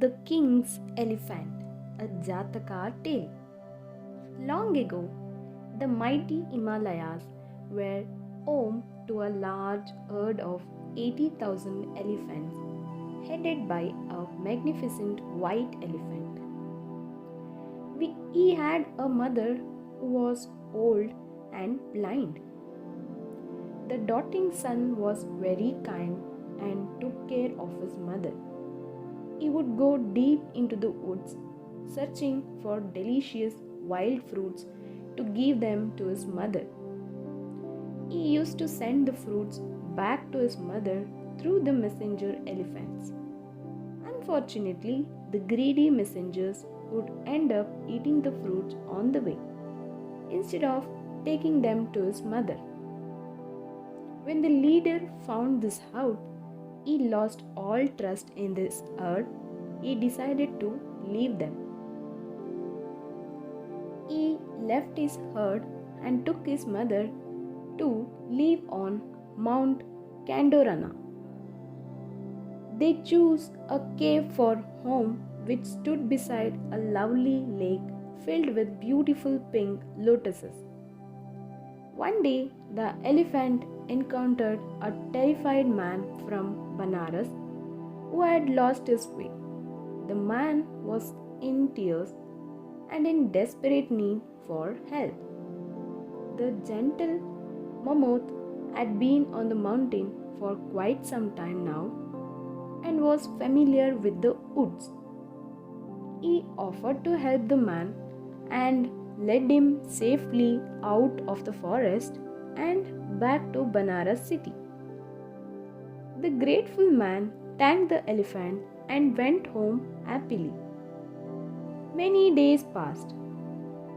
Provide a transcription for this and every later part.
The King's Elephant, a Jataka tale. Long ago, the mighty Himalayas were home to a large herd of 80,000 elephants, headed by a magnificent white elephant. He had a mother who was old and blind. The doting son was very kind and took care of his mother. He would go deep into the woods, searching for delicious wild fruits to give them to his mother. He used to send the fruits back to his mother through the messenger elephants. Unfortunately, the greedy messengers would end up eating the fruits on the way, instead of taking them to his mother. When the leader found this out, he lost all trust in this herd. He decided to leave them. He left his herd and took his mother to live on Mount Kandorana. They chose a cave for home which stood beside a lovely lake filled with beautiful pink lotuses. One day, the elephant encountered a terrified man from Banaras who had lost his way. The man was in tears and in desperate need for help. The gentle mammoth had been on the mountain for quite some time now and was familiar with the woods. He offered to help the man and led him safely out of the forest and back to Banaras city. The grateful man thanked the elephant and went home happily. Many days passed.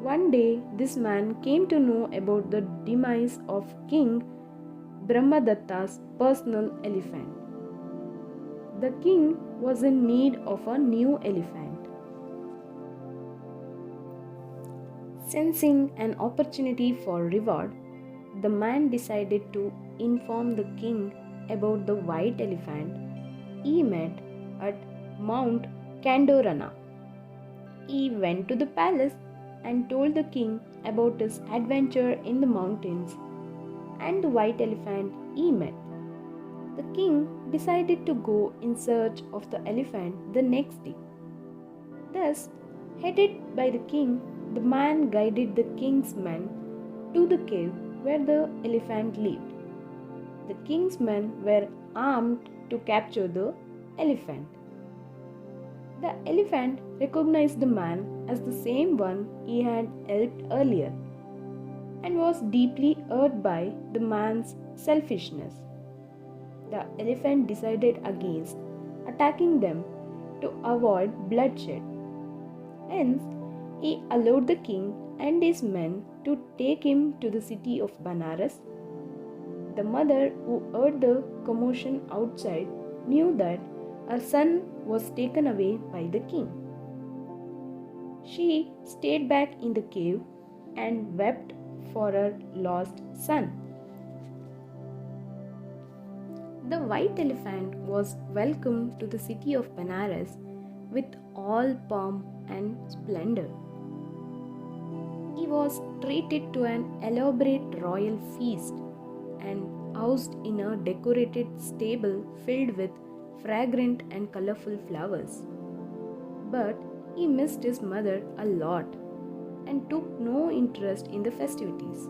One day, this man came to know about the demise of King Brahmadatta's personal elephant. The king was in need of a new elephant. Sensing an opportunity for reward, the man decided to inform the king about the white elephant he met at Mount Kandorana. He went to the palace and told the king about his adventure in the mountains and the white elephant he met. The king decided to go in search of the elephant the next day. Thus, headed by the king, the man guided the king's men to the cave where the elephant lived. The king's men were armed to capture the elephant. The elephant recognized the man as the same one he had helped earlier and was deeply hurt by the man's selfishness. The elephant decided against attacking them to avoid bloodshed. Hence, he allowed the king and his men to take him to the city of Banaras. The mother, who heard the commotion outside, knew that her son was taken away by the king. She stayed back in the cave and wept for her lost son. The white elephant was welcomed to the city of Banaras with all pomp and splendor. He was treated to an elaborate royal feast and housed in a decorated stable filled with fragrant and colorful flowers. But he missed his mother a lot and took no interest in the festivities.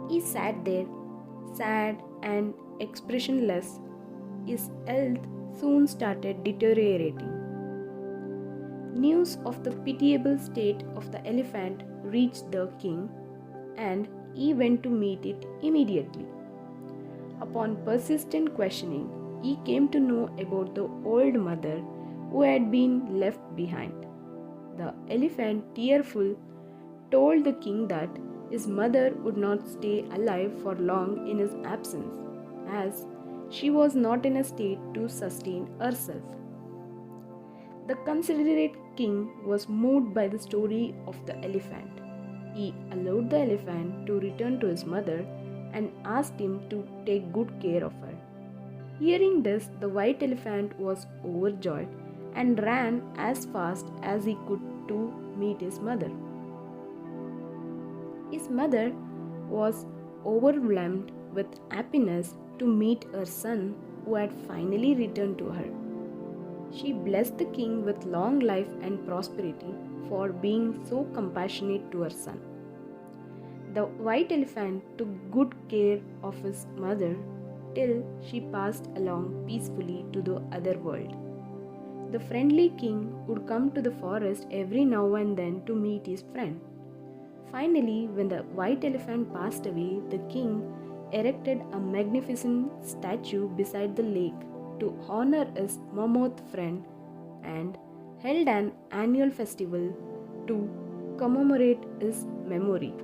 He sat there, sad and expressionless. His health soon started deteriorating. News of the pitiable state of the elephant reached the king, and he went to meet it immediately. Upon persistent questioning, he came to know about the old mother who had been left behind. The elephant, tearful, told the king that his mother would not stay alive for long in his absence, as she was not in a state to sustain herself. The considerate king was moved by the story of the elephant. He allowed the elephant to return to his mother and asked him to take good care of her. Hearing this, the white elephant was overjoyed and ran as fast as he could to meet his mother. His mother was overwhelmed with happiness to meet her son who had finally returned to her. She blessed the king with long life and prosperity for being so compassionate to her son. The white elephant took good care of his mother till she passed along peacefully to the other world. The friendly king would come to the forest every now and then to meet his friend. Finally, when the white elephant passed away, the king erected a magnificent statue beside the lake to honor his mammoth friend and held an annual festival to commemorate his memory.